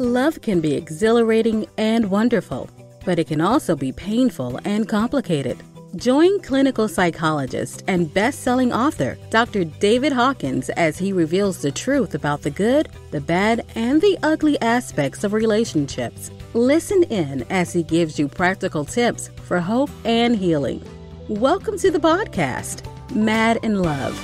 Love can be exhilarating and wonderful, but it can also be painful and complicated. Join clinical psychologist and best-selling author Dr. David Hawkins as he reveals the truth about the good, the bad, and the ugly aspects of relationships. Listen in as he gives you practical tips for hope and healing. Welcome to the podcast, Mad in Love.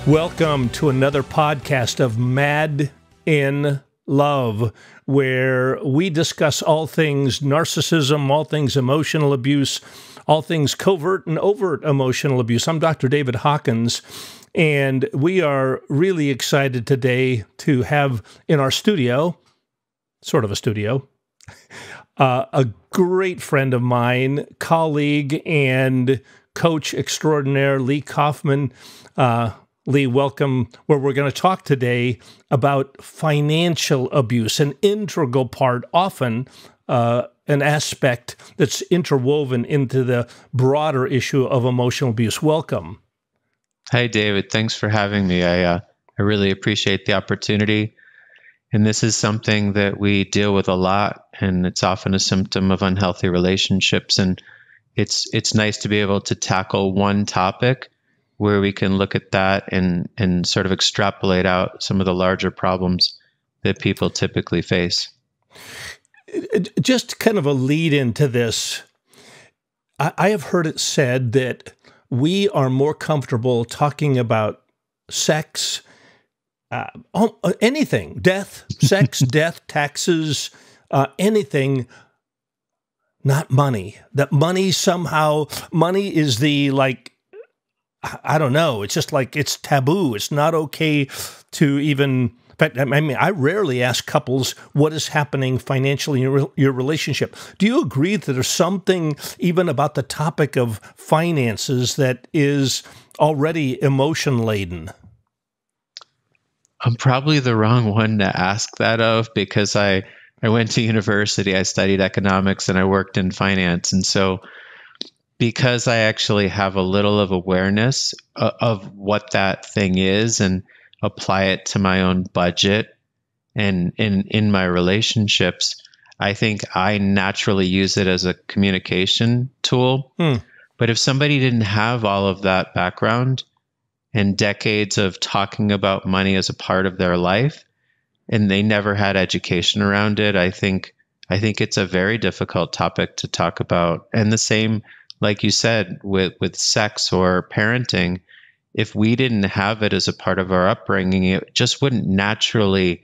Welcome to another podcast of Mad in Love, where we discuss all things narcissism, all things emotional abuse, all things covert and overt emotional abuse. I'm Dr. David Hawkins, and we are really excited today to have in our studio, sort of a studio, a great friend of mine, colleague, and coach extraordinaire, Lee Kaufman. Lee, welcome, where we're going to talk today about financial abuse, an integral part, often an aspect that's interwoven into the broader issue of emotional abuse. Welcome. Hi, David. Thanks for having me. I really appreciate the opportunity. And this is something that we deal with a lot, and it's often a symptom of unhealthy relationships. And it's nice to be able to tackle one topic where we can look at that and sort of extrapolate out some of the larger problems that people typically face. Just kind of a lead into this, I have heard it said that we are more comfortable talking about sex, anything, death, sex, death, taxes, anything, not money. That money is the I don't know. It's just like it's taboo. It's not okay to even. In fact, I mean, I rarely ask couples what is happening financially in your relationship. Do you agree that there's something even about the topic of finances that is already emotion laden? I'm probably the wrong one to ask that of, because I went to university, I studied economics, and I worked in finance, and so. Because I actually have a little of awareness of what that thing is and apply it to my own budget and in my relationships, I think I naturally use it as a communication tool. But if somebody didn't have all of that background and decades of talking about money as a part of their life, and they never had education around it, I think it's a very difficult topic to talk about. And the same, like you said, with sex or parenting, if we didn't have it as a part of our upbringing, it just wouldn't naturally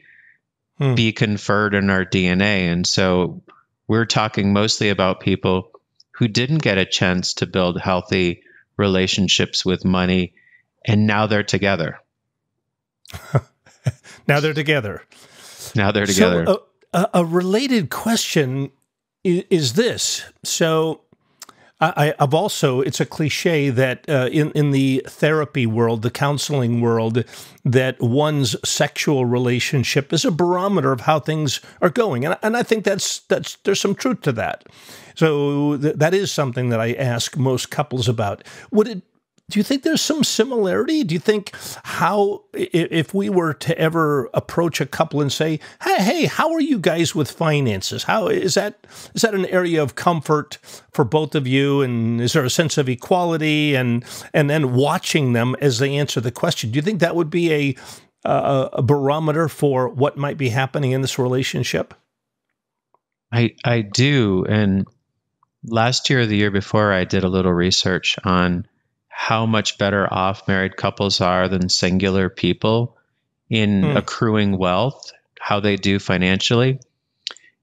be conferred in our DNA. And so we're talking mostly about people who didn't get a chance to build healthy relationships with money, and now they're together. Now they're together. So, a related question is this. So I've also, it's a cliche that in the therapy world, the counseling world, that one's sexual relationship is a barometer of how things are going. And I think that's there's some truth to that. So that is something that I ask most couples about. Do you think there's some similarity? Do you think if we were to ever approach a couple and say, hey, how are you guys with finances? How is that an area of comfort for both of you? And is there a sense of equality? And then watching them as they answer the question, do you think that would be a barometer for what might be happening in this relationship? I do. And last year or the year before, I did a little research on how much better off married couples are than singular people in accruing wealth, how they do financially.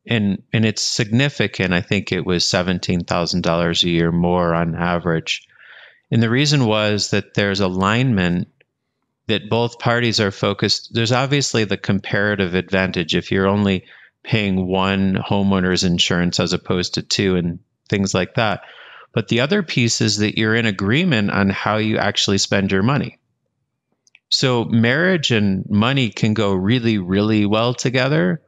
And it's significant. I think it was $17,000 a year more on average. And the reason was that there's alignment, that both parties are focused. There's obviously the comparative advantage if you're only paying one homeowner's insurance as opposed to two and things like that. But the other piece is that you're in agreement on how you actually spend your money. So marriage and money can go really, really well together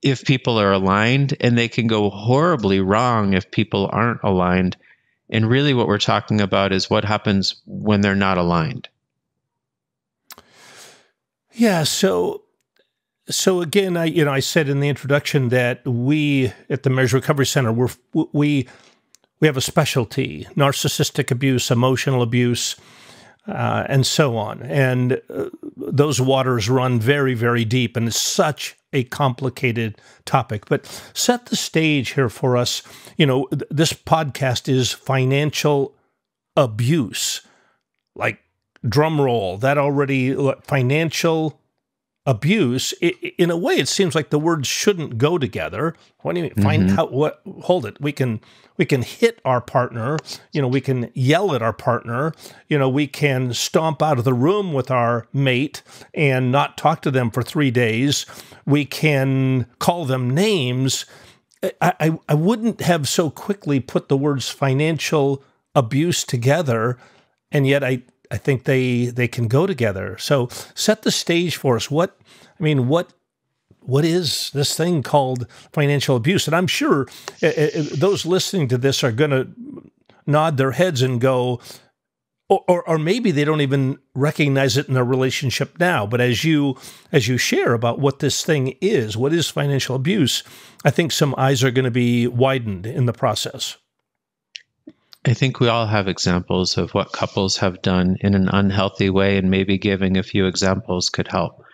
if people are aligned, and they can go horribly wrong if people aren't aligned. And really what we're talking about is what happens when they're not aligned. Yeah, so again, I said in the introduction that we at the Marriage Recovery Center, we have a specialty: narcissistic abuse, emotional abuse, and so on. And those waters run very, very deep, and it's such a complicated topic. But set the stage here for us. This podcast is financial abuse. Like, drum roll, that already, financial abuse. In a way, it seems like the words shouldn't go together. What do you mean? Hold it. We can hit our partner. We can yell at our partner. We can stomp out of the room with our mate and not talk to them for 3 days. We can call them names. I wouldn't have so quickly put the words financial abuse together, and yet I think they can go together. So set the stage for us. What is this thing called financial abuse? And I'm sure those listening to this are going to nod their heads and go, or maybe they don't even recognize it in their relationship now. But as you share about what this thing is, what is financial abuse, I think some eyes are going to be widened in the process. I think we all have examples of what couples have done in an unhealthy way, and maybe giving a few examples could help.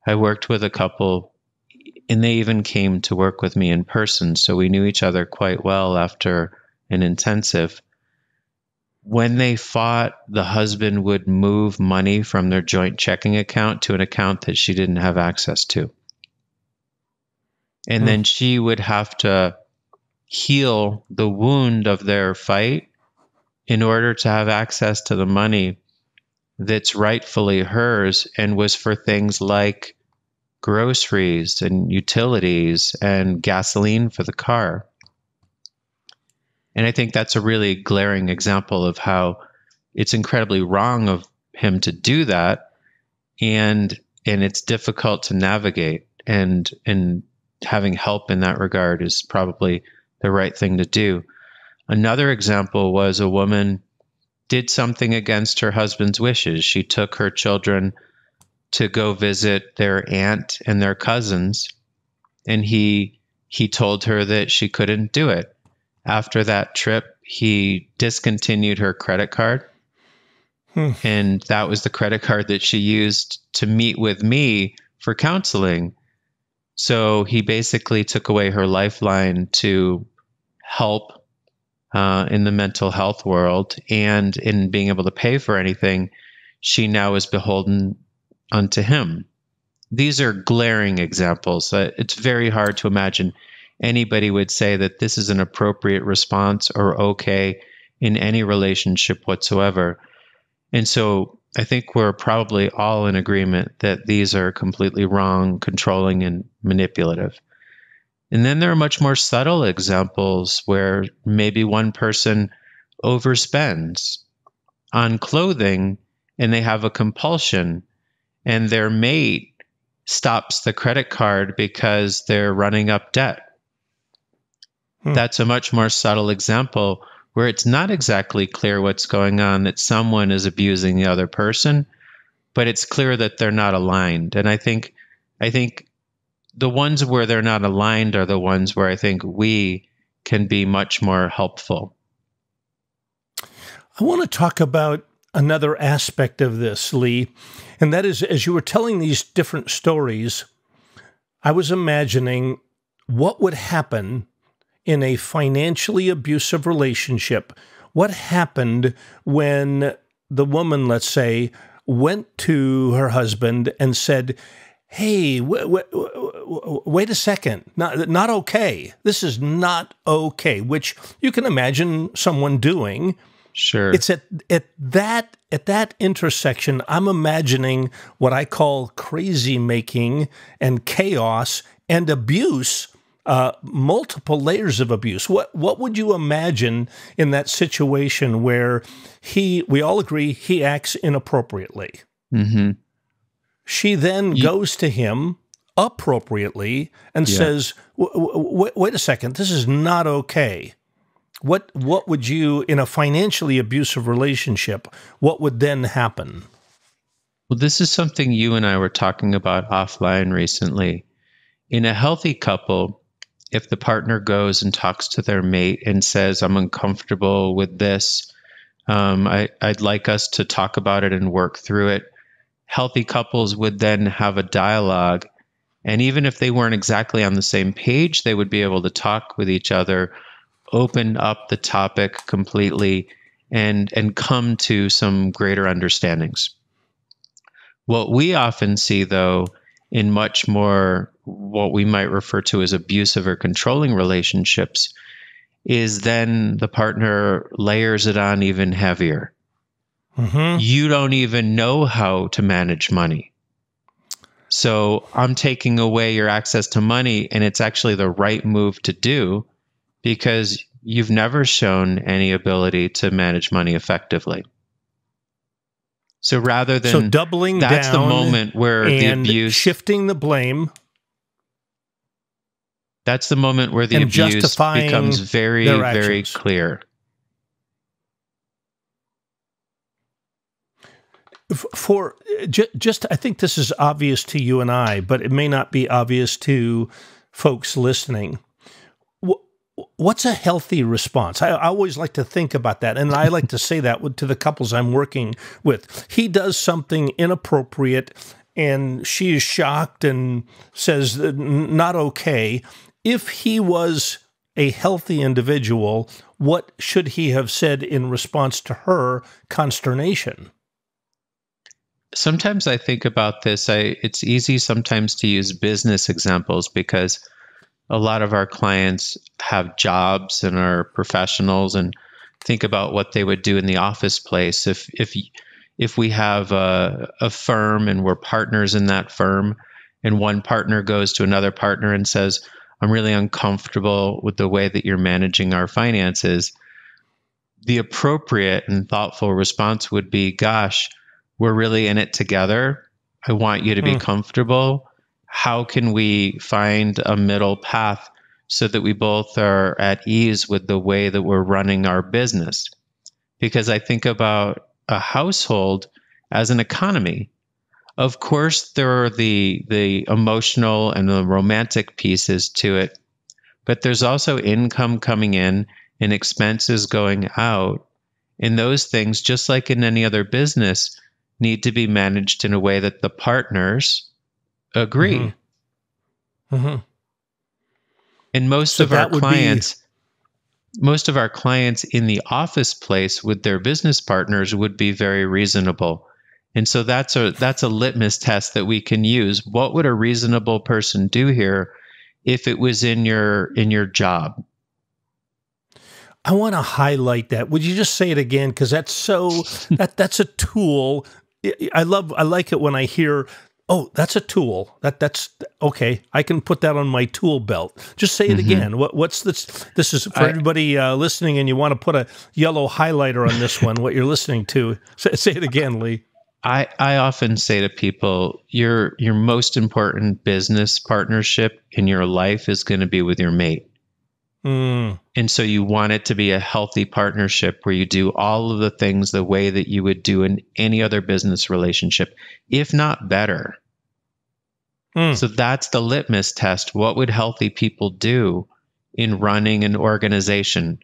I worked with a couple, and they even came to work with me in person, so we knew each other quite well after an intensive. When they fought, the husband would move money from their joint checking account to an account that she didn't have access to. And then she would have to heal the wound of their fight in order to have access to the money that's rightfully hers and was for things like groceries and utilities and gasoline for the car. And I think that's a really glaring example of how it's incredibly wrong of him to do that, and it's difficult to navigate, and having help in that regard is probably the right thing to do. Another example was a woman did something against her husband's wishes. She took her children to go visit their aunt and their cousins, and he told her that she couldn't do it. After that trip, he discontinued her credit card, and that was the credit card that she used to meet with me for counseling. So he basically took away her lifeline to help in the mental health world, and in being able to pay for anything, she now is beholden unto him. These are glaring examples. It's very hard to imagine anybody would say that this is an appropriate response or okay in any relationship whatsoever. And so I think we're probably all in agreement that these are completely wrong, controlling, and manipulative. And then there are much more subtle examples where maybe one person overspends on clothing and they have a compulsion, and their mate stops the credit card because they're running up debt. That's a much more subtle example where it's not exactly clear what's going on, that someone is abusing the other person, but it's clear that they're not aligned. And I think the ones where they're not aligned are the ones where I think we can be much more helpful. I want to talk about another aspect of this, Lee, and that is, as you were telling these different stories, I was imagining what would happen in a financially abusive relationship. What happened when the woman, let's say, went to her husband and said, hey, wait a second, not okay. This is not okay, which you can imagine someone doing. Sure. It's at that intersection, I'm imagining what I call crazy making and chaos and abuse, multiple layers of abuse. What would you imagine in that situation where we all agree he acts inappropriately? Mm-hmm. She then goes to him appropriately and says, wait a second, this is not okay. What would you, in a financially abusive relationship, what would then happen? Well, this is something you and I were talking about offline recently. In a healthy couple, if the partner goes and talks to their mate and says, I'm uncomfortable with this, I'd like us to talk about it and work through it, healthy couples would then have a dialogue. And even if they weren't exactly on the same page, they would be able to talk with each other, open up the topic completely, and come to some greater understandings. What we often see, though, in much more what we might refer to as abusive or controlling relationships, is then the partner layers it on even heavier. Mm-hmm. You don't even know how to manage money. So I'm taking away your access to money, and it's actually the right move to do because you've never shown any ability to manage money effectively. So rather than doubling that's down, the moment where the abuse, shifting the blame. That's the moment where the abuse becomes very, very clear. I think this is obvious to you and I, but it may not be obvious to folks listening. What's a healthy response? I always like to think about that, and I like to say that to the couples I'm working with. He does something inappropriate, and she is shocked and says, not okay. If he was a healthy individual, what should he have said in response to her consternation? Sometimes I think about this. It's easy sometimes to use business examples because a lot of our clients have jobs and are professionals, and think about what they would do in the office place. If we have a firm and we're partners in that firm, and one partner goes to another partner and says, I'm really uncomfortable with the way that you're managing our finances, the appropriate and thoughtful response would be, gosh, we're really in it together. I want you to be comfortable. How can we find a middle path so that we both are at ease with the way that we're running our business? Because I think about a household as an economy. Of course, there are the emotional and the romantic pieces to it, but there's also income coming in and expenses going out. And those things, just like in any other business, need to be managed in a way that the partners agree. Mm-hmm. Mm-hmm. And most of our clients in the office place with their business partners would be very reasonable. And so that's a litmus test that we can use. What would a reasonable person do here if it was in your job? I want to highlight that. Would you just say it again? Because that's that's a tool. I like it when I hear, oh, that's a tool. That's okay. I can put that on my tool belt. Just say it again. What's this? This is for everybody listening, and you want to put a yellow highlighter on this one. What you're listening to? Say it again, Lee. I often say to people, your most important business partnership in your life is going to be with your mate. And so you want it to be a healthy partnership where you do all of the things the way that you would do in any other business relationship, if not better. So that's the litmus test. What would healthy people do in running an organization,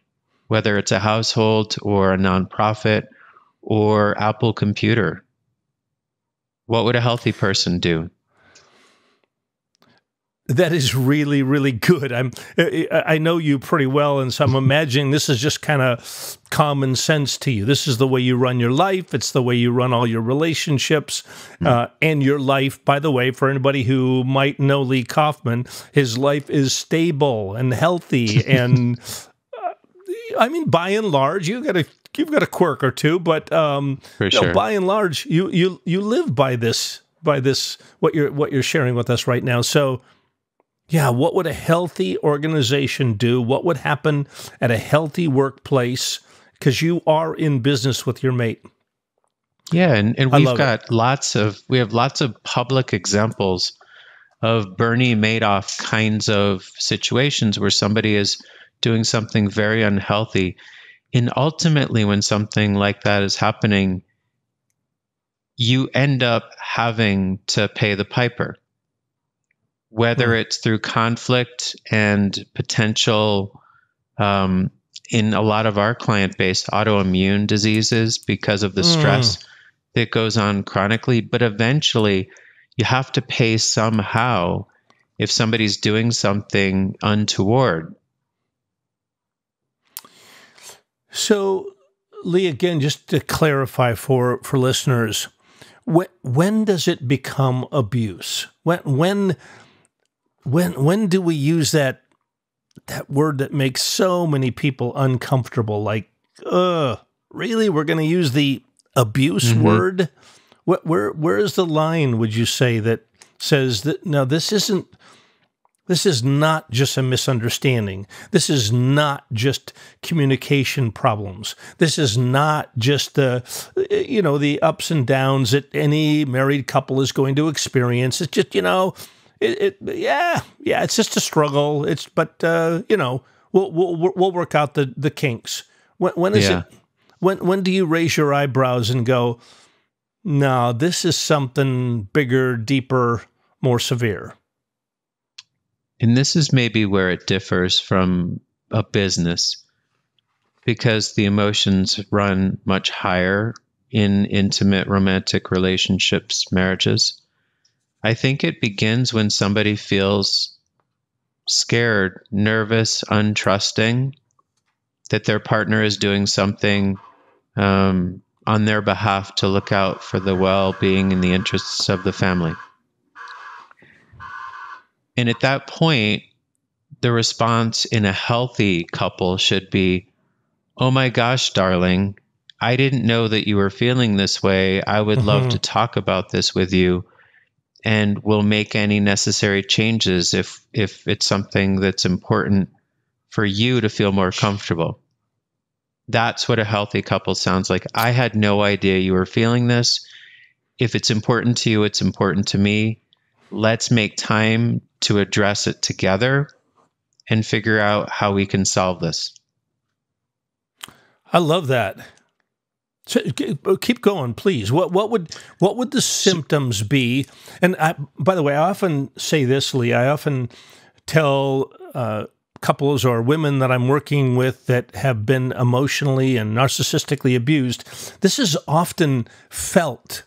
whether it's a household or a nonprofit or Apple Computer? What would a healthy person do? That is really, really good. I know you pretty well, and so I'm imagining this is just kind of common sense to you. This is the way you run your life. It's the way you run all your relationships and your life. By the way, for anybody who might know Lee Kaufman, his life is stable and healthy. And I mean, by and large, you've got a quirk or two, but sure. By and large, you live by this what you're sharing with us right now. So. Yeah, what would a healthy organization do? What would happen at a healthy workplace? Because you are in business with your mate. Yeah, and we have lots of public examples of Bernie Madoff kinds of situations where somebody is doing something very unhealthy. And ultimately, when something like that is happening, you end up having to pay the piper, whether it's through conflict and potential, in a lot of our client base, autoimmune diseases because of the stress that goes on chronically. But eventually, you have to pay somehow if somebody's doing something untoward. So, Lee, again, just to clarify for listeners, when does it become abuse? When do we use that word that makes so many people uncomfortable? Like, really? We're going to use the abuse word? Where is the line, would you say, that says that, no, this is not just a misunderstanding. This is not just communication problems. This is not just the ups and downs that any married couple is going to experience. It's just, it's just a struggle. We'll work out the kinks. When is it? When do you raise your eyebrows and go, no, this is something bigger, deeper, more severe? And this is maybe where it differs from a business, because the emotions run much higher in intimate romantic relationships, marriages. I think it begins when somebody feels scared, nervous, untrusting, that their partner is doing something on their behalf to look out for the well-being and the interests of the family. And at that point, the response in a healthy couple should be, oh my gosh, darling, I didn't know that you were feeling this way. I would love to talk about this with you, and we'll make any necessary changes if it's something that's important for you to feel more comfortable. That's what a healthy couple sounds like. I had no idea you were feeling this. If it's important to you, it's important to me. Let's make time to address it together and figure out how we can solve this. I love that. So, keep going, please. What would the symptoms be? And by the way, I often say this, Lee. I often tell couples or women that I'm working with that have been emotionally and narcissistically abused, this is often felt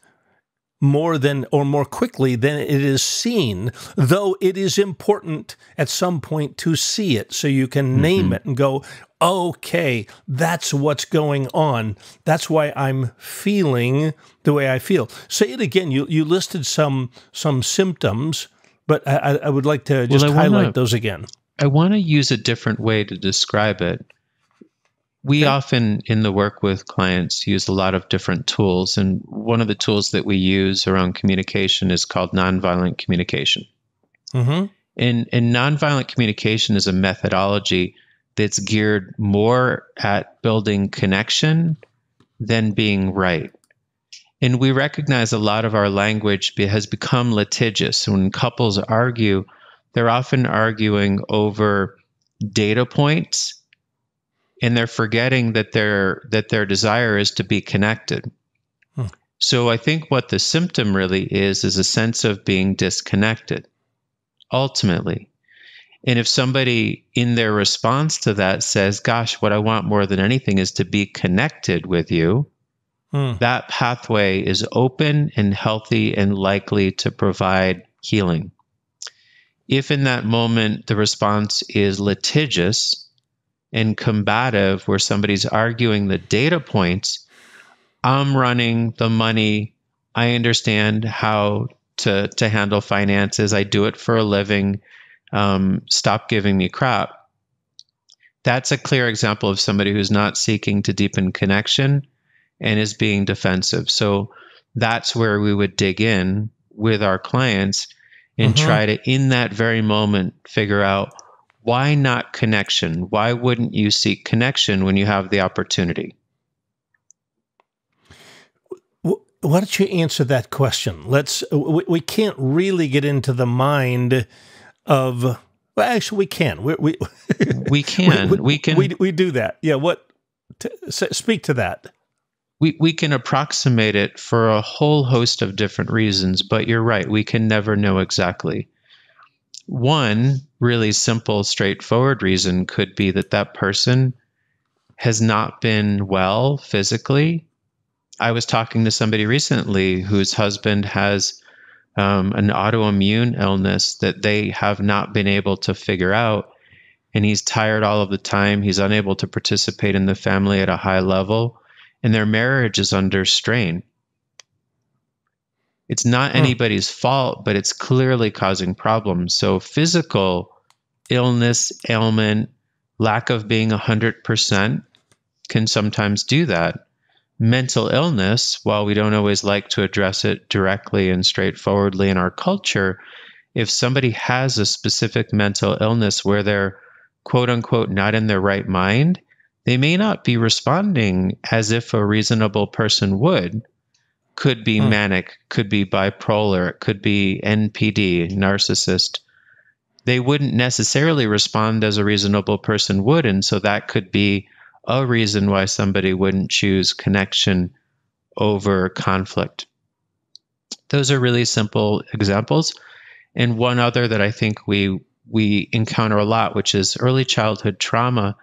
more quickly than it is seen, though it is important at some point to see it so you can name it and go, okay, that's what's going on. That's why I'm feeling the way I feel. Say it again. You listed some symptoms, but I would like to just highlight those again. I want to use a different way to describe it. We often, in the work with clients, use a lot of different tools. And one of the tools that we use around communication is called nonviolent communication. And nonviolent communication is a methodology that's geared more at building connection than being right. And we recognize a lot of our language has become litigious. When couples argue, they're often arguing over data points, and they're forgetting that their desire is to be connected. So I think what the symptom really is a sense of being disconnected, ultimately. And if somebody in their response to that says, gosh, what I want more than anything is to be connected with you, that pathway is open and healthy and likely to provide healing. If in that moment the response is litigious and combative, where somebody's arguing the data points, I'm running the money, I understand how to handle finances, I do it for a living, stop giving me crap. That's a clear example of somebody who's not seeking to deepen connection and is being defensive. So that's where we would dig in with our clients and try to, in that very moment, figure out, why not connection? Why wouldn't you seek connection when you have the opportunity? Why don't you answer that question? We can't really get into the mind of Well, actually, we can. We can. We do that. Yeah. Speak to that. We can approximate it for a whole host of different reasons, but you're right. We can never know exactly. One really simple, straightforward reason could be that that person has not been well physically. I was talking to somebody recently whose husband has an autoimmune illness that they have not been able to figure out. And he's tired all of the time. He's unable to participate in the family at a high level. And their marriage is under strain. It's not anybody's fault, but it's clearly causing problems. So physical illness, ailment, lack of being 100% can sometimes do that. Mental illness, while we don't always like to address it directly and straightforwardly in our culture, if somebody has a specific mental illness where they're quote unquote not in their right mind, they may not be responding as if a reasonable person would. Could be manic, could be bipolar, it could be NPD, narcissist. They wouldn't necessarily respond as a reasonable person would, and so that could be a reason why somebody wouldn't choose connection over conflict. Those are really simple examples. And one other that I think we encounter a lot, which is early childhood trauma,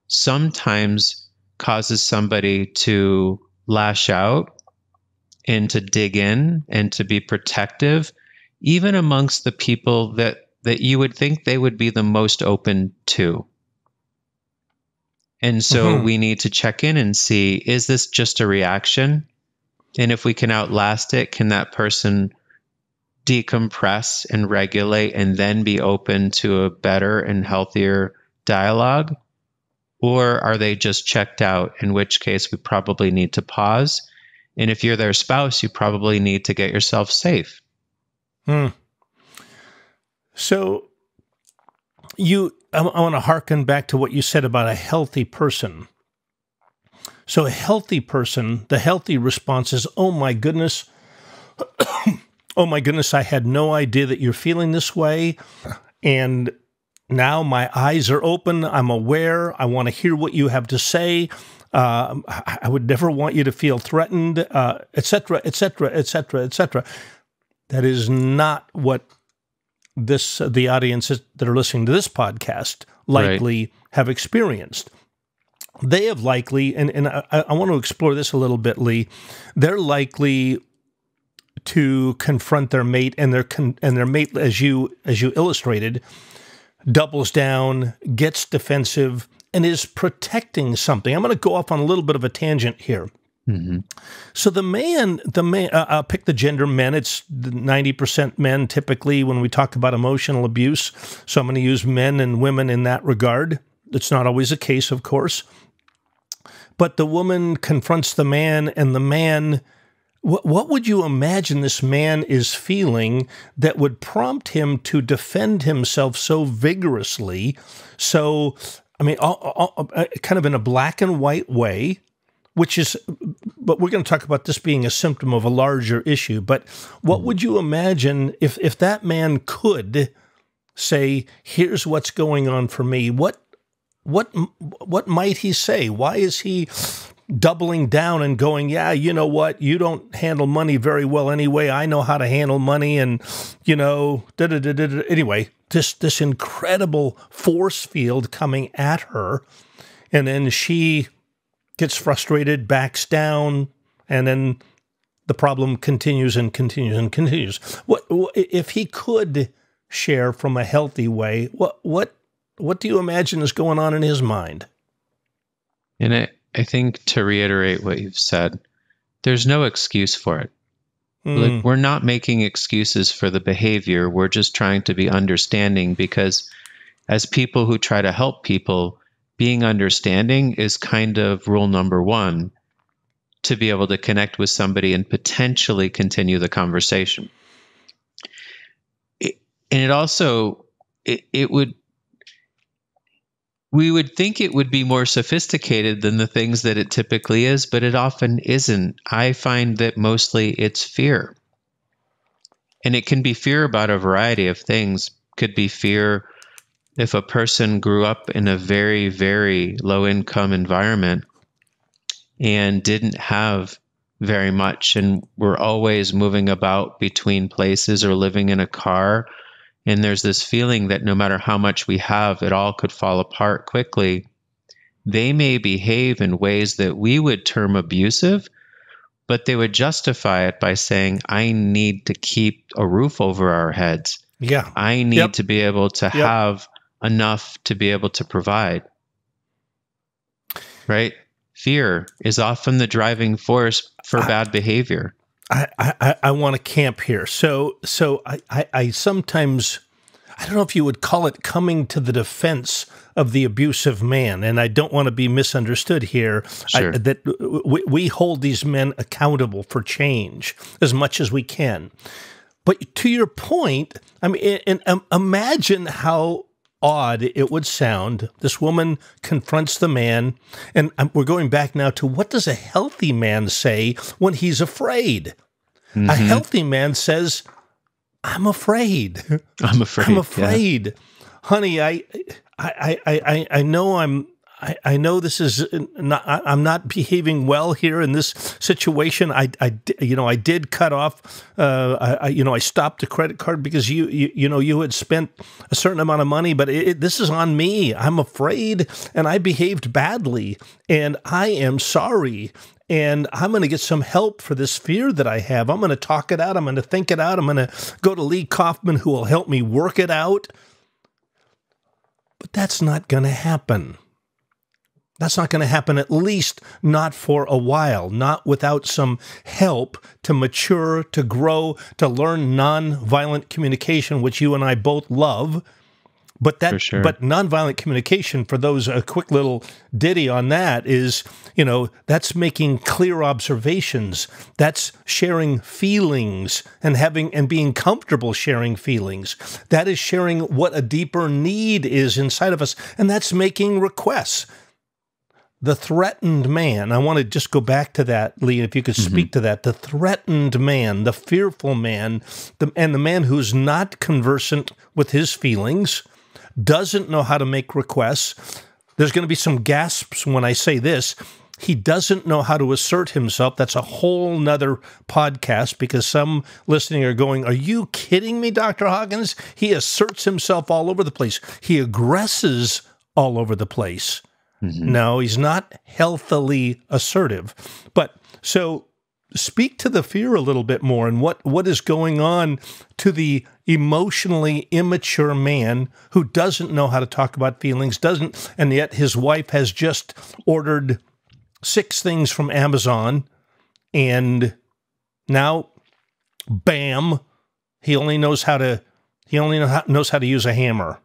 sometimes causes somebody to lash out and to dig in and to be protective, even amongst the people that you would think they would be the most open to. And so we need to check in and see, is this just a reaction? And if we can outlast it, can that person decompress and regulate and then be open to a better and healthier dialogue? Or are they just checked out, in which case we probably need to pause. And if you're their spouse, you probably need to get yourself safe. So I want to hearken back to what you said about a healthy person. So a healthy person, the healthy response is, oh my goodness, I had no idea that you're feeling this way. And now my eyes are open. I'm aware. I want to hear what you have to say. I would never want you to feel threatened, et cetera, et cetera, et cetera, et cetera. That is not what the audiences that are listening to this podcast likely have experienced. They have likely, and I want to explore this a little bit, Lee. They're likely to confront their mate, and their mate, as you illustrated, doubles down, gets defensive, and is protecting something. I'm going to go off on a little bit of a tangent here. So the man, I'll pick the gender, men. It's 90% men typically when we talk about emotional abuse. So I'm going to use men and women in that regard. It's not always the case, of course. But the woman confronts the man, and the man, what would you imagine this man is feeling that would prompt him to defend himself so vigorously? So, I mean, kind of in a black and white way, but we're going to talk about this being a symptom of a larger issue. But what would you imagine if that man could say, here's what's going on for me? What might he say? Why is he doubling down and going, yeah, you know what? You don't handle money very well anyway. I know how to handle money, and, Anyway, this incredible force field coming at her, and then she gets frustrated, backs down, and then the problem continues and continues and continues. What if he could share from a healthy way? What do you imagine is going on in his mind? And I think, to reiterate what you've said, there's no excuse for it. Like, we're not making excuses for the behavior. We're just trying to be understanding, because as people who try to help people, being understanding is kind of rule number one to be able to connect with somebody and potentially continue the conversation. We would think it would be more sophisticated than the things that it typically is, but it often isn't. I find that mostly it's fear. And it can be fear about a variety of things. Could be fear if a person grew up in a very, very low income environment and didn't have very much and were always moving about between places or living in a car, and there's this feeling that no matter how much we have, it all could fall apart quickly, they may behave in ways that we would term abusive, but they would justify it by saying, I need to keep a roof over our heads. Yeah. I need to be able to have enough to be able to provide. Right? Fear is often the driving force for bad behavior. I want to camp here. So I sometimes, I don't know if you would call it coming to the defense of the abusive man, and I don't want to be misunderstood here, Sure. that we hold these men accountable for change as much as we can. But to your point, I mean, imagine how odd it would sound. This woman confronts the man, and we're going back now to what does a healthy man say when he's afraid? Mm-hmm. A healthy man says, I'm afraid. I'm afraid. I'm afraid. Yeah. Honey, I know I know this is not, I'm not behaving well here in this situation. I did cut off, I stopped the credit card because you had spent a certain amount of money, but this is on me. I'm afraid and I behaved badly and I am sorry. And I'm going to get some help for this fear that I have. I'm going to talk it out. I'm going to think it out. I'm going to go to Lee Kaufman, who will help me work it out. But that's not going to happen. That's not going to happen, at least not for a while, not without some help to mature, to grow, to learn nonviolent communication, which you and I both love. But that, sure. But nonviolent communication, for those, a quick little ditty on that is, that's making clear observations. That's sharing feelings and being comfortable sharing feelings. That is sharing what a deeper need is inside of us, and that's making requests. The threatened man, I want to just go back to that, Lee, if you could speak to that. The threatened man, the fearful man, and the man who's not conversant with his feelings, doesn't know how to make requests. There's going to be some gasps when I say this. He doesn't know how to assert himself. That's a whole nother podcast, because some listening are going, are you kidding me, Dr. Hawkins? He asserts himself all over the place. He aggresses all over the place. Mm-hmm. No, he's not healthily assertive. But so speak to the fear a little bit more and what is going on to the emotionally immature man who doesn't know how to talk about feelings, and yet his wife has just ordered 6 things from Amazon, and now, bam, he only knows how to use a hammer.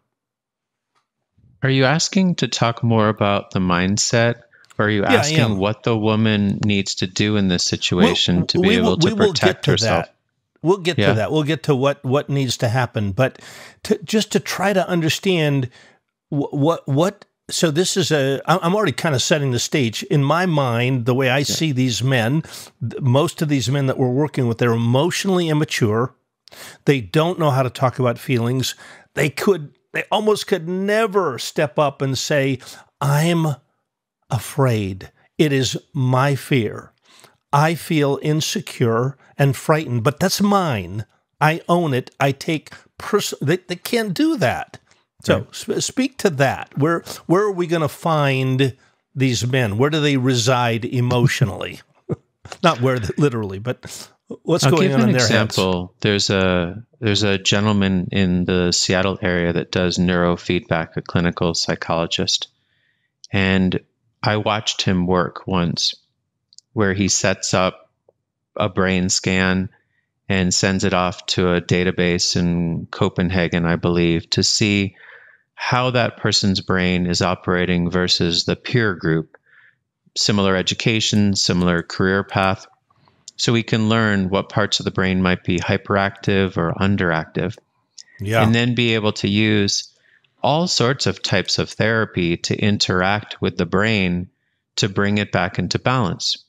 Are you asking to talk more about the mindset? Or are you asking what the woman needs to do in this situation to be able to protect herself? We'll get to that. We'll get to what needs to happen. But just to try to understand what. So this is I'm already kind of setting the stage. In my mind, the way I see these men, most of these men that we're working with, they're emotionally immature. They don't know how to talk about feelings. They almost could never step up and say, I'm afraid. It is my fear. I feel insecure and frightened, but that's mine. I own it. I take they can't do that. So speak to that. Where are we going to find these men? Where do they reside emotionally? Not where literally, but what's going on in their heads? I'll give an example. There's a gentleman in the Seattle area that does neurofeedback, a clinical psychologist. And I watched him work once where he sets up a brain scan and sends it off to a database in Copenhagen, I believe, to see how that person's brain is operating versus the peer group, similar education, similar career path, so we can learn what parts of the brain might be hyperactive or underactive. Yeah. And then be able to use all sorts of types of therapy to interact with the brain to bring it back into balance.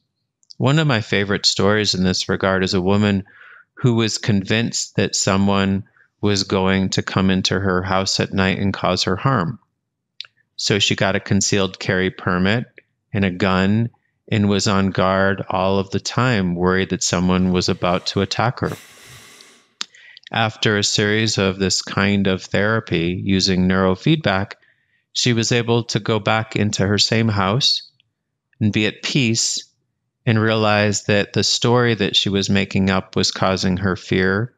One of my favorite stories in this regard is a woman who was convinced that someone was going to come into her house at night and cause her harm. So she got a concealed carry permit and a gun and was on guard all of the time, worried that someone was about to attack her. After a series of this kind of therapy using neurofeedback, she was able to go back into her same house and be at peace and realize that the story that she was making up was causing her fear,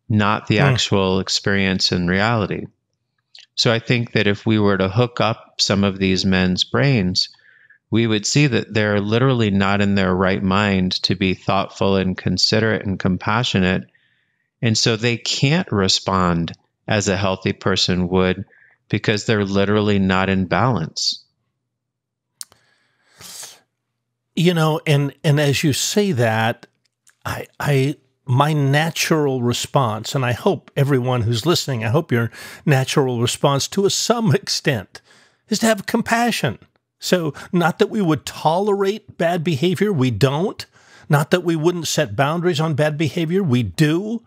not the actual experience in reality. So I think that if we were to hook up some of these men's brains, we would see that they're literally not in their right mind to be thoughtful and considerate and compassionate. And so they can't respond as a healthy person would because they're literally not in balance. You know, and as you say that, my natural response, and I hope everyone who's listening, I hope your natural response to some extent is to have compassion. So not that we would tolerate bad behavior, we don't. Not that we wouldn't set boundaries on bad behavior, we do.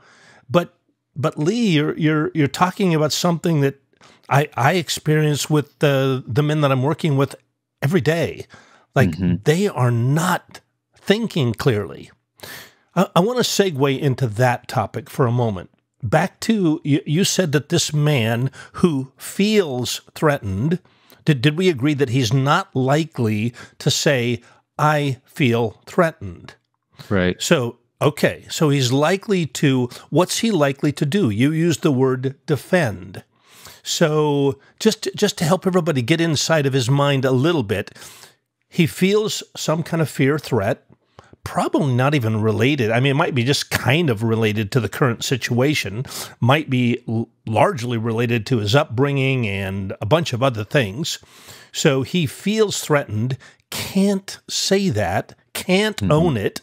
But Lee, you're talking about something that I experience with the men that I'm working with every day. Like they are not thinking clearly. I want to segue into that topic for a moment. Back to, you said that this man who feels threatened, did we agree that he's not likely to say, I feel threatened? Right. So, okay, so he's likely to, what's he likely to do? You used the word defend. So just to help everybody get inside of his mind a little bit, he feels some kind of fear, threat, probably not even related. I mean, it might be just kind of related to the current situation, might be largely related to his upbringing and a bunch of other things. So he feels threatened, can't say that, can't own it.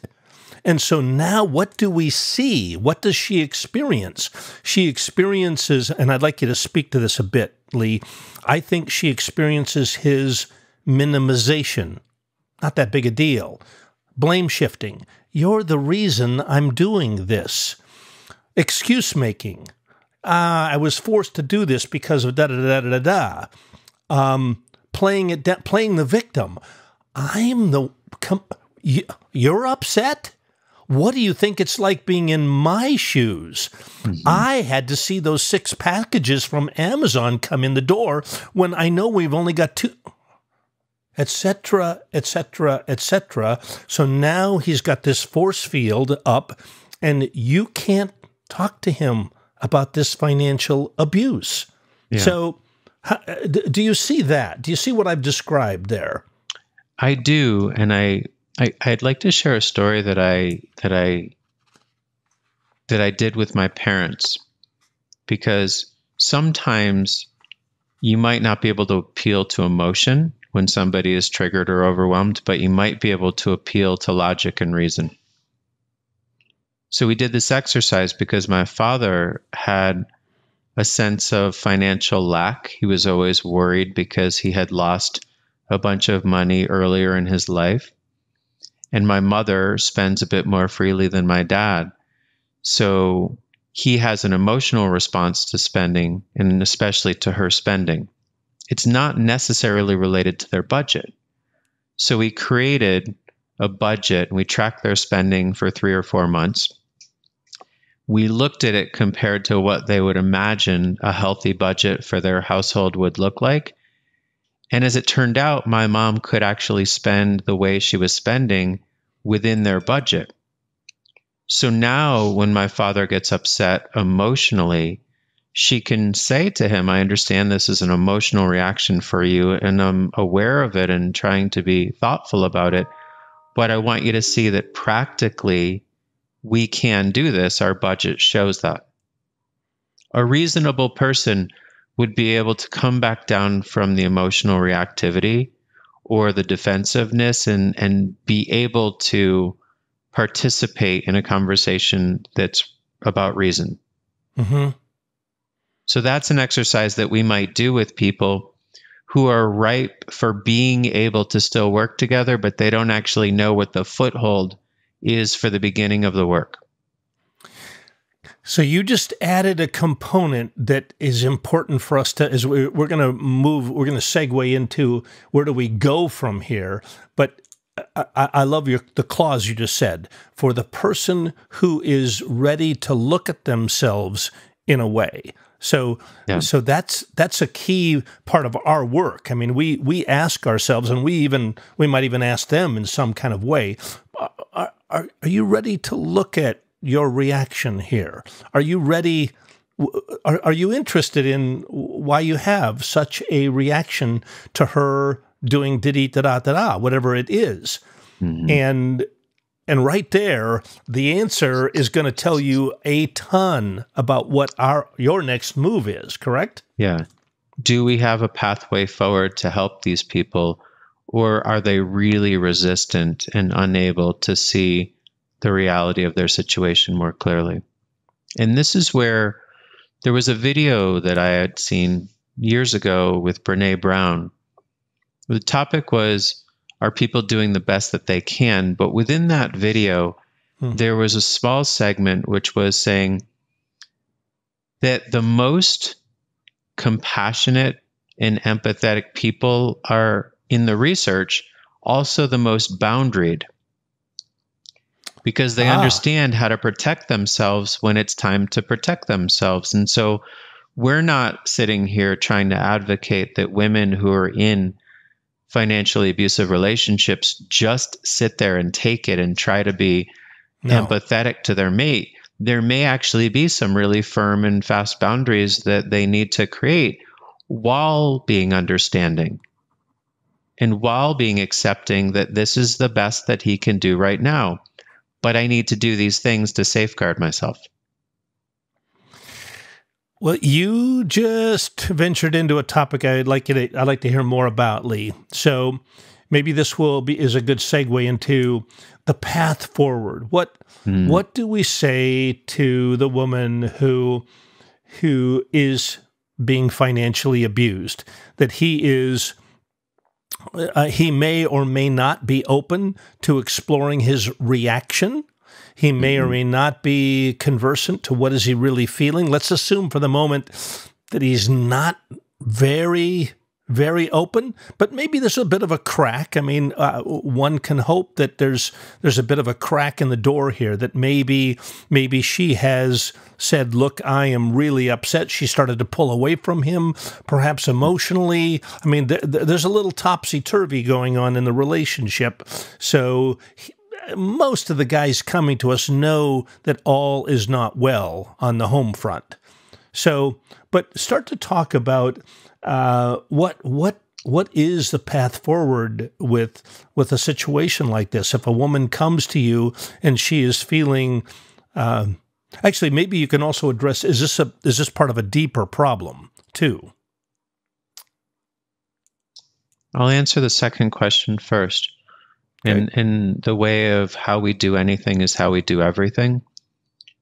And so now what do we see? What does she experience? She experiences, and I'd like you to speak to this a bit, Lee, I think she experiences his minimization. Not that big a deal. Blame shifting. You're the reason I'm doing this. Excuse making. I was forced to do this because of da-da-da-da-da-da. Playing the victim. You're upset? What do you think it's like being in my shoes? I had to see those 6 packages from Amazon come in the door when I know we've only got 2... etc., etc., etc. So now he's got this force field up, and you can't talk to him about this financial abuse. Yeah. So do you see that? Do you see what I've described there? I do, and I'd like to share a story that I did with my parents, because sometimes you might not be able to appeal to emotion when somebody is triggered or overwhelmed, but you might be able to appeal to logic and reason. So we did this exercise because my father had a sense of financial lack. He was always worried because he had lost a bunch of money earlier in his life. And my mother spends a bit more freely than my dad. So he has an emotional response to spending, and especially to her spending. It's not necessarily related to their budget. So we created a budget, and we tracked their spending for 3 or 4 months. We looked at it compared to what they would imagine a healthy budget for their household would look like. And as it turned out, my mom could actually spend the way she was spending within their budget. So now when my father gets upset emotionally, she can say to him, I understand this is an emotional reaction for you, and I'm aware of it and trying to be thoughtful about it. But I want you to see that practically we can do this. Our budget shows that. A reasonable person would be able to come back down from the emotional reactivity or the defensiveness and be able to participate in a conversation that's about reason. So that's an exercise that we might do with people who are ripe for being able to still work together, but they don't actually know what the foothold is for the beginning of the work. So you just added a component that is important for us to, as we're going to move, we're going to segue into where do we go from here. But I love the clause you just said, for the person who is ready to look at themselves in a way. So, so that's a key part of our work. I mean, we ask ourselves, and we might even ask them in some kind of way, are you ready to look at your reaction here? Are you ready? Are you interested in why you have such a reaction to her doing diddy da da da da, whatever it is? Mm-hmm. And right there, the answer is going to tell you a ton about what your next move is, correct? Yeah. Do we have a pathway forward to help these people, or are they really resistant and unable to see the reality of their situation more clearly? And this is where there was a video that I had seen years ago with Brene Brown. The topic was, are people doing the best that they can? But within that video, there was a small segment which was saying that the most compassionate and empathetic people are, in the research, also the most boundaried, because they understand how to protect themselves when it's time to protect themselves. And so we're not sitting here trying to advocate that women who are in financially abusive relationships just sit there and take it and try to be empathetic to their mate. There may actually be some really firm and fast boundaries that they need to create while being understanding and while being accepting that this is the best that he can do right now, but I need to do these things to safeguard myself. Well, you just ventured into a topic I'd like to hear more about, Lee. So maybe this is a good segue into the path forward. What do we say to the woman who is being financially abused? That he may or may not be open to exploring his reaction. He may or may not be conversant to what is he really feeling. Let's assume for the moment that he's not very, very open, but maybe there's a bit of a crack. I mean, one can hope that there's a bit of a crack in the door here, that maybe she has said, look, I am really upset. She started to pull away from him, perhaps emotionally. I mean, there's a little topsy-turvy going on in the relationship. So most of the guys coming to us know that all is not well on the home front. So, but start to talk about what is the path forward with a situation like this? If a woman comes to you and she is feeling, actually, maybe you can also address: is this part of a deeper problem too? I'll answer the second question first. In the way of how we do anything is how we do everything.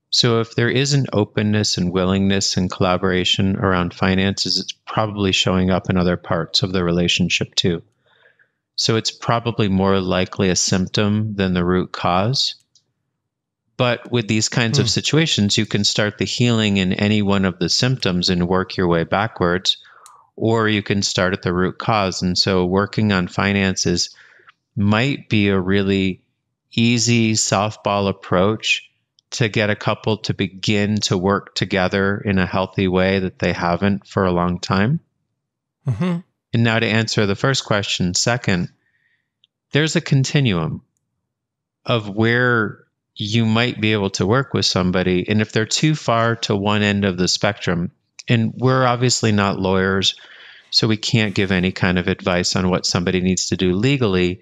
So if there is an openness and willingness and collaboration around finances, it's probably showing up in other parts of the relationship too. So it's probably more likely a symptom than the root cause. But with these kinds of situations, you can start the healing in any one of the symptoms and work your way backwards, or you can start at the root cause. And so working on finances might be a really easy softball approach to get a couple to begin to work together in a healthy way that they haven't for a long time. Mm-hmm. And now to answer the first question, second, there's a continuum of where you might be able to work with somebody. And if they're too far to one end of the spectrum, and we're obviously not lawyers, so we can't give any kind of advice on what somebody needs to do legally,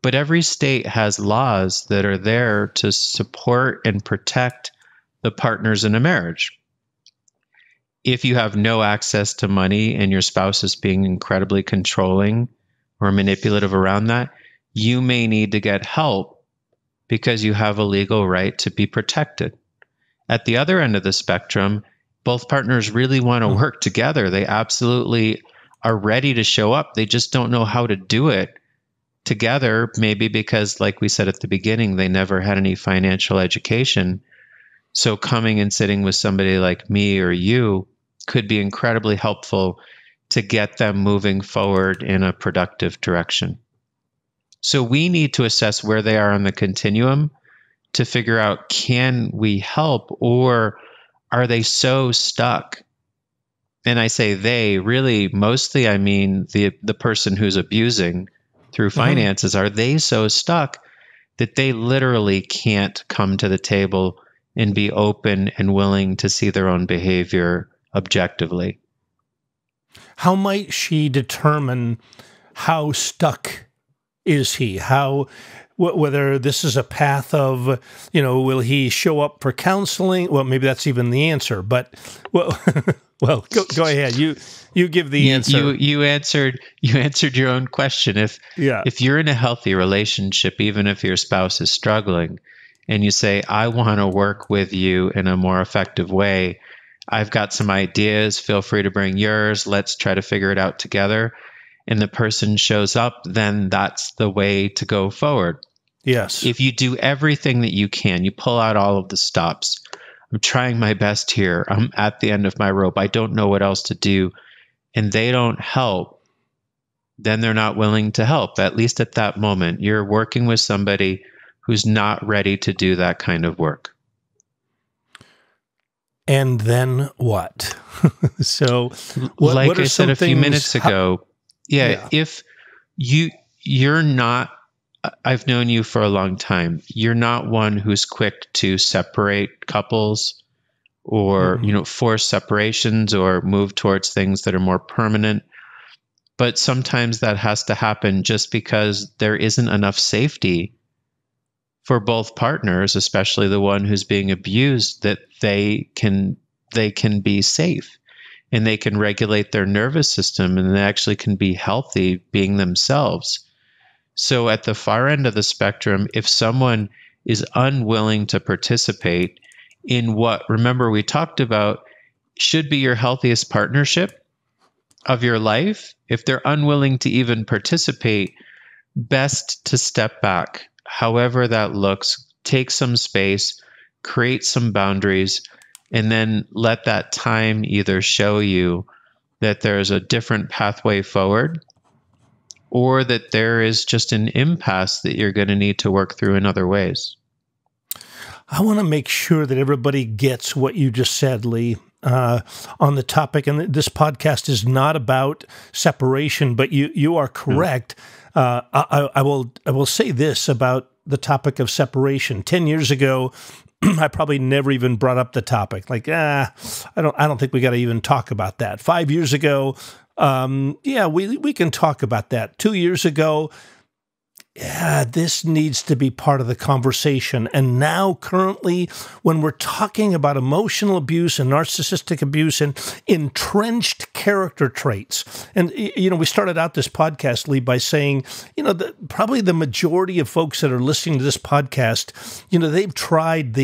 but every state has laws that are there to support and protect the partners in a marriage. If you have no access to money and your spouse is being incredibly controlling or manipulative around that, you may need to get help because you have a legal right to be protected. At the other end of the spectrum, both partners really want to work together. They absolutely are ready to show up. They just don't know how to do it together, maybe because, like we said at the beginning, they never had any financial education. So coming and sitting with somebody like me or you could be incredibly helpful to get them moving forward in a productive direction. So we need to assess where they are on the continuum to figure out, can we help, or are they so stuck? And I say they, really, mostly I mean the person who's abusing through finances. Are they so stuck that they literally can't come to the table and be open and willing to see their own behavior objectively? How might she determine how stuck is he? Whether this is a path of, will he show up for counseling? Well, maybe that's even the answer, but well, go ahead. You give the answer. You answered your own question. If you're in a healthy relationship, even if your spouse is struggling, and you say, I want to work with you in a more effective way, I've got some ideas, feel free to bring yours, let's try to figure it out together, and the person shows up, then that's the way to go forward. Yes. If you do everything that you can, you pull out all of the stops. I'm trying my best here. I'm at the end of my rope. I don't know what else to do. And they don't help, then they're not willing to help. At least at that moment, you're working with somebody who's not ready to do that kind of work. And then what? So, like I said a few minutes ago, if you're not, I've known you for a long time, you're not one who's quick to separate couples or, force separations or move towards things that are more permanent. But sometimes that has to happen just because there isn't enough safety for both partners, especially the one who's being abused, that they can be safe and they can regulate their nervous system and they actually can be healthy being themselves. So at the far end of the spectrum, if someone is unwilling to participate in what, remember we talked about, should be your healthiest partnership of your life, if they're unwilling to even participate, best to step back. However that looks, take some space, create some boundaries, and then let that time either show you that there's a different pathway forward or that there is just an impasse that you're going to need to work through in other ways. I want to make sure that everybody gets what you just said, Lee, on the topic. And this podcast is not about separation, but you are correct. I will say this about the topic of separation. 10 years ago, I probably never even brought up the topic. Like, I don't think we got to even talk about that. 5 years ago, we can talk about that. 2 years ago, this needs to be part of the conversation. And now, currently, when we're talking about emotional abuse and narcissistic abuse and entrenched character traits, and, we started out this podcast, Lee, by saying, probably the majority of folks that are listening to this podcast, they've tried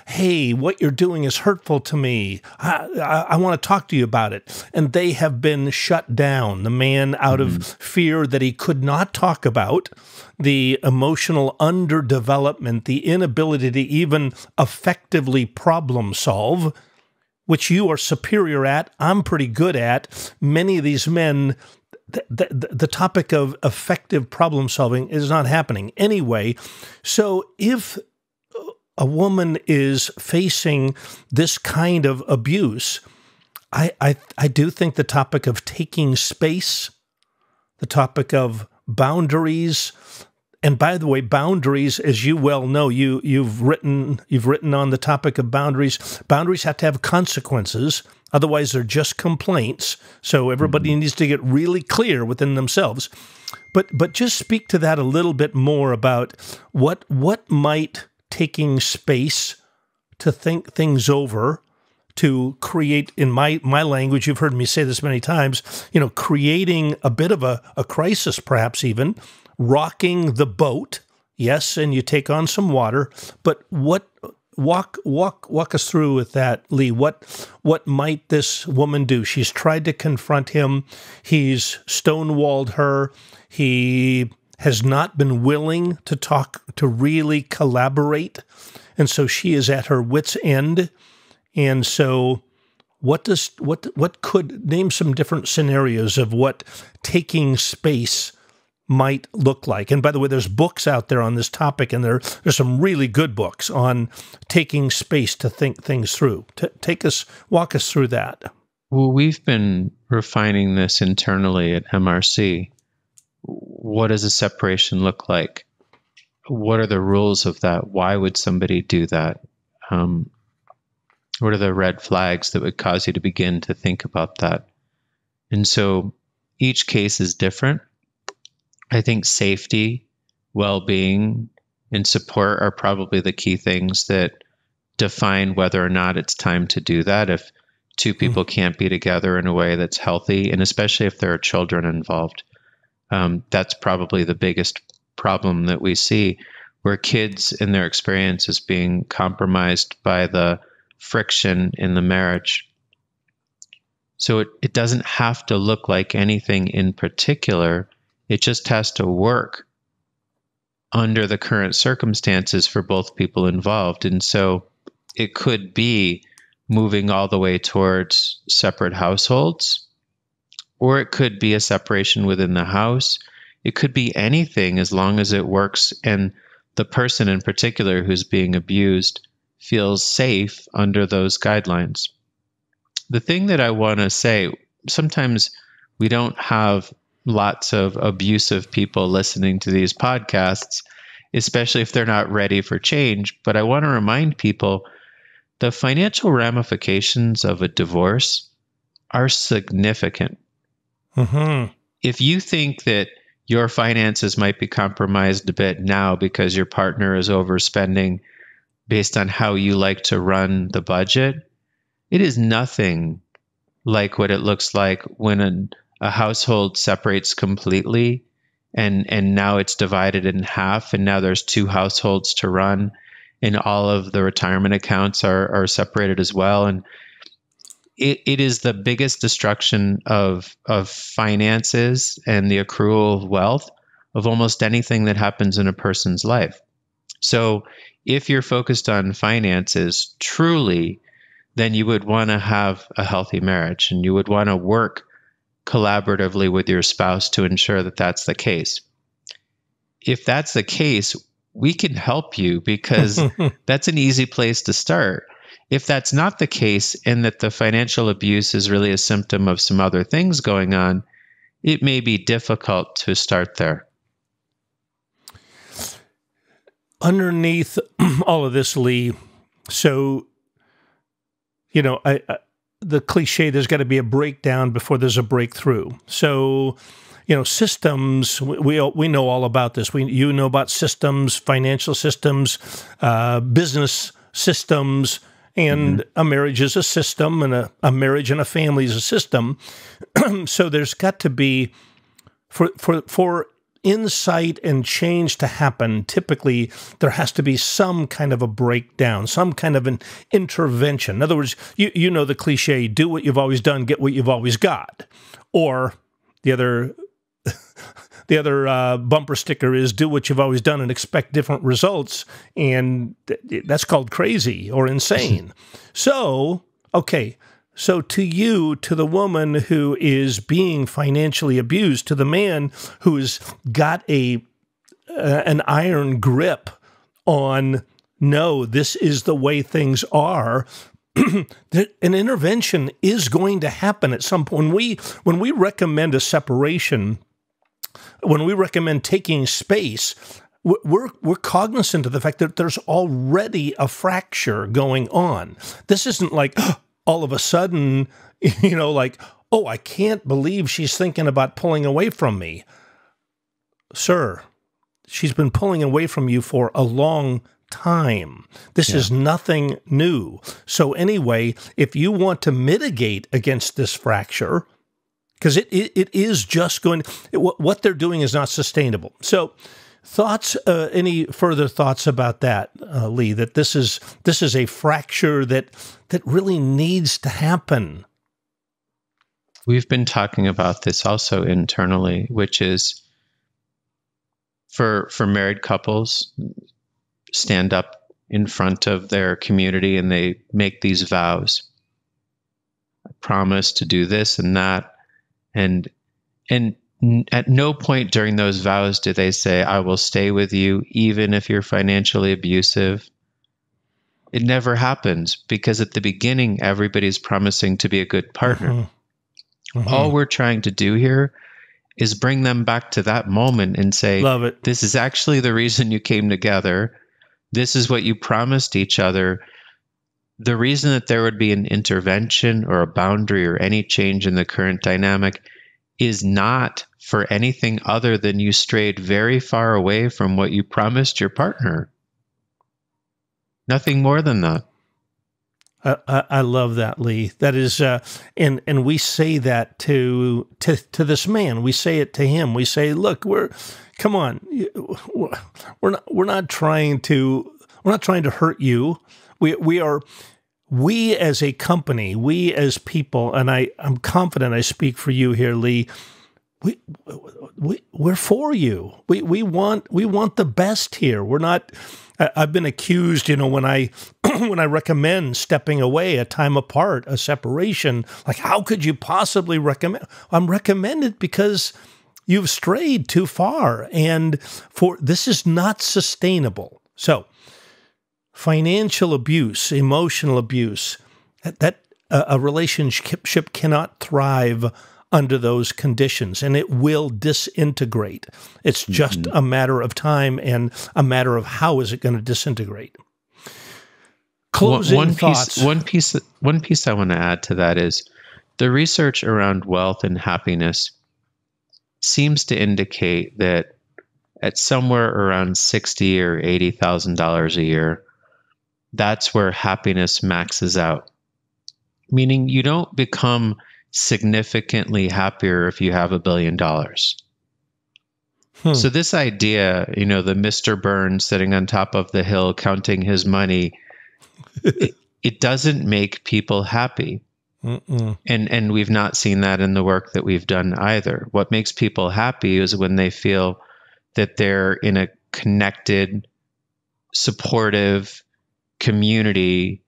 hey, what you're doing is hurtful to me. I want to talk to you about it. And they have been shut down. The man, out of fear that he could not talk about the emotional underdevelopment, the inability to even effectively problem solve, which you are superior at, I'm pretty good at. Many of these men, the topic of effective problem solving is not happening anyway. So if a woman is facing this kind of abuse, I do think the topic of taking space, the topic of boundaries. And by the way, boundaries, as you well know, you've written on the topic of boundaries. Boundaries have to have consequences, otherwise they're just complaints. So everybody needs to get really clear within themselves. But just speak to that a little bit more about what might taking space to think things over, to create, in my language, you've heard me say this many times, creating a bit of a crisis, perhaps even, rocking the boat, yes, and you take on some water, but walk us through with that, Lee. What might this woman do? She's tried to confront him. He's stonewalled her. He has not been willing to talk, to really collaborate. and so she is at her wit's end. And so what could name some different scenarios of what taking space might look like? And by the way, there's books out there on this topic, and there's some really good books on taking space to think things through. Walk us through that. Well, we've been refining this internally at MRC. What does a separation look like? What are the rules of that? Why would somebody do that? What are the red flags that would cause you to begin to think about that? And so each case is different. I think safety, well-being, and support are probably the key things that define whether or not it's time to do that. If two people can't be together in a way that's healthy, and especially if there are children involved, that's probably the biggest problem that we see, where kids in their experience is being compromised by the friction in the marriage. So it doesn't have to look like anything in particular. It just has to work under the current circumstances for both people involved. And so it could be moving all the way towards separate households, or it could be a separation within the house. It could be anything as long as it works and the person in particular who's being abused feels safe under those guidelines. The thing that I want to say, sometimes we don't have lots of abusive people listening to these podcasts, especially if they're not ready for change. But I want to remind people the financial ramifications of a divorce are significant. Mm-hmm. If you think that your finances might be compromised a bit now because your partner is overspending based on how you like to run the budget, it is nothing like what it looks like when a household separates completely and now it's divided in half, and now there's two households to run, and all of the retirement accounts are separated as well. And it is the biggest destruction of finances and the accrual of wealth of almost anything that happens in a person's life. So if you're focused on finances truly, then you would want to have a healthy marriage, and you would want to work collaboratively with your spouse to ensure that that's the case. If that's the case, we can help you, because that's an easy place to start. If that's not the case, and that the financial abuse is really a symptom of some other things going on, it may be difficult to start there. Underneath all of this, Lee, so, the cliche, there's got to be a breakdown before there's a breakthrough. So, systems, we know all about this. You know about systems, financial systems, business systems, and a marriage is a system, and a marriage and a family is a system. So there's got to be, for insight and change to happen, typically there has to be some kind of a breakdown, some kind of an intervention. In other words, you know the cliche, do what you've always done, get what you've always got. Or the other bumper sticker is do what you've always done and expect different results. And that's called crazy or insane. So, okay. So to the woman who is being financially abused, to the man who's got an iron grip on, no, this is the way things are, an intervention is going to happen at some point. When we recommend a separation, when we recommend taking space, we're cognizant of the fact that there's already a fracture going on. This isn't like all of a sudden, like, oh, I can't believe she's thinking about pulling away from me. Sir, she's been pulling away from you for a long time. This is nothing new. So anyway, if you want to mitigate against this fracture, because it is just going, what they're doing is not sustainable. So thoughts, any further thoughts about that, Lee, that this is a fracture that really needs to happen? We've been talking about this also internally, which is for married couples, stand up in front of their community and they make these vows. I promise to do this and that. And at no point during those vows do they say, I will stay with you even if you're financially abusive. It never happens because at the beginning, everybody's promising to be a good partner. All we're trying to do here is bring them back to that moment and say, love it. This is actually the reason you came together. This is what you promised each other. The reason that there would be an intervention or a boundary or any change in the current dynamic is not for anything other than you strayed very far away from what you promised your partner. Nothing more than that. I love that, Lee. That is, and we say that to this man. We say it to him. We say, look, we're not trying to hurt you. We as a company, we as people, and I'm confident I speak for you here, Lee. We're for you. We want the best here. We're not. I've been accused, when I when I recommend stepping away, a time apart, a separation. Like, how could you possibly recommend? I'm recommended because you've strayed too far, and this is not sustainable. So, financial abuse, emotional abuse, that a relationship cannot thrive under those conditions, and it will disintegrate. It's just a matter of time and a matter of how is it going to disintegrate. Closing thoughts. One piece I want to add to that is the research around wealth and happiness seems to indicate that at somewhere around $60,000 or $80,000 a year, that's where happiness maxes out. Meaning you don't become significantly happier if you have $1 billion. So this idea, the Mr. Burns sitting on top of the hill counting his money, it doesn't make people happy. And we've not seen that in the work that we've done either. What makes people happy is when they feel that they're in a connected, supportive community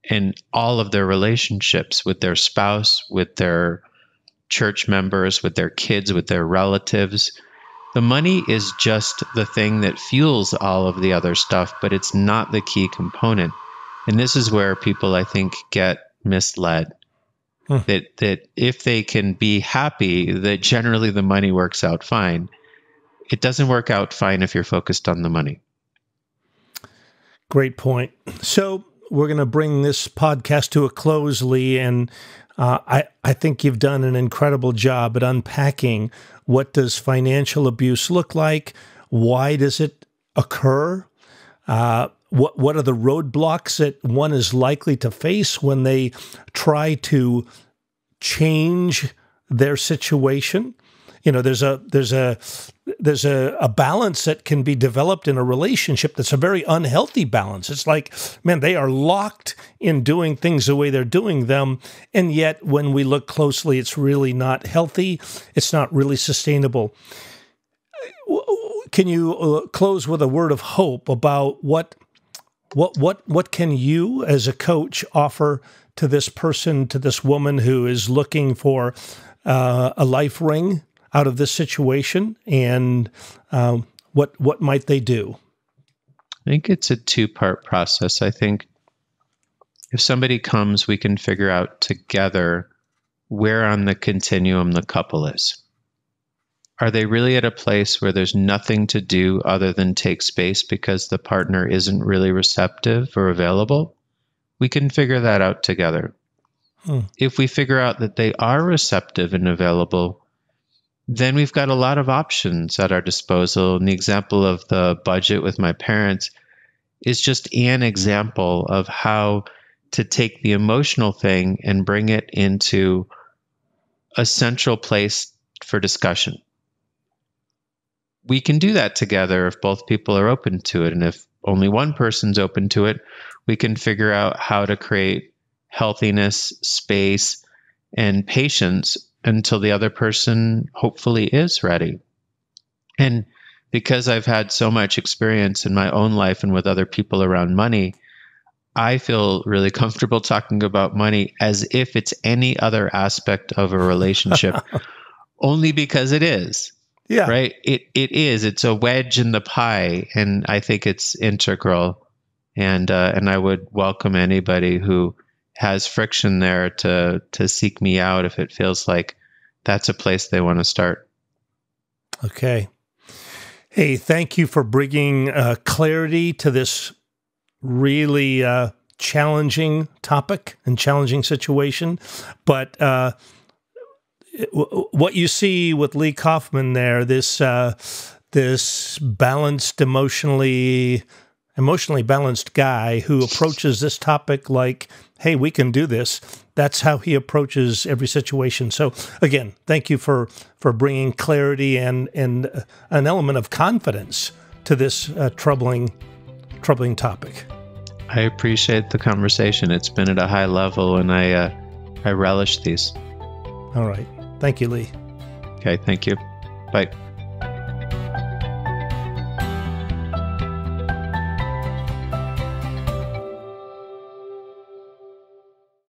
in all of their relationships with their spouse, with their church members, with their kids, with their relatives. The money is just the thing that fuels all of the other stuff, but it's not the key component. And this is where people, I think, get misled. That if they can be happy, that generally the money works out fine. It doesn't work out fine if you're focused on the money. Great point. So we're going to bring this podcast to a close, Lee, and I think you've done an incredible job at unpacking what does financial abuse look like, why does it occur, what are the roadblocks that one is likely to face when they try to change their situation. There's a balance that can be developed in a relationship that's a very unhealthy balance. It's like, man, they are locked in doing things the way they're doing them, and yet when we look closely, it's really not healthy. It's not really sustainable. Can you close with a word of hope about what can you as a coach offer to this person, to this woman who is looking for a life ring out of this situation, and what might they do? I think it's a two-part process. I think if somebody comes, we can figure out together where on the continuum the couple is. Are they really at a place where there's nothing to do other than take space because the partner isn't really receptive or available? We can figure that out together. If we figure out that they are receptive and available, then we've got a lot of options at our disposal. And the example of the budget with my parents is just an example of how to take the emotional thing and bring it into a central place for discussion. We can do that together if both people are open to it. And if only one person's open to it, we can figure out how to create healthiness, space, and patience until the other person hopefully is ready. And because I've had so much experience in my own life and with other people around money, I feel really comfortable talking about money as if it's any other aspect of a relationship, only because it is. Yeah. Right? It is. It's a wedge in the pie, and I think it's integral. And I would welcome anybody who has friction there to seek me out if it feels like that's a place they want to start. Okay. Hey, thank you for bringing clarity to this really challenging topic and challenging situation. But what you see with Lee Kaufman there, this balanced, emotionally balanced guy who approaches this topic like, hey, we can do this. That's how he approaches every situation. So again, thank you for bringing clarity and an element of confidence to this troubling topic. I appreciate the conversation. It's been at a high level, and I relish these. All right. Thank you, Lee. Okay, thank you. Bye.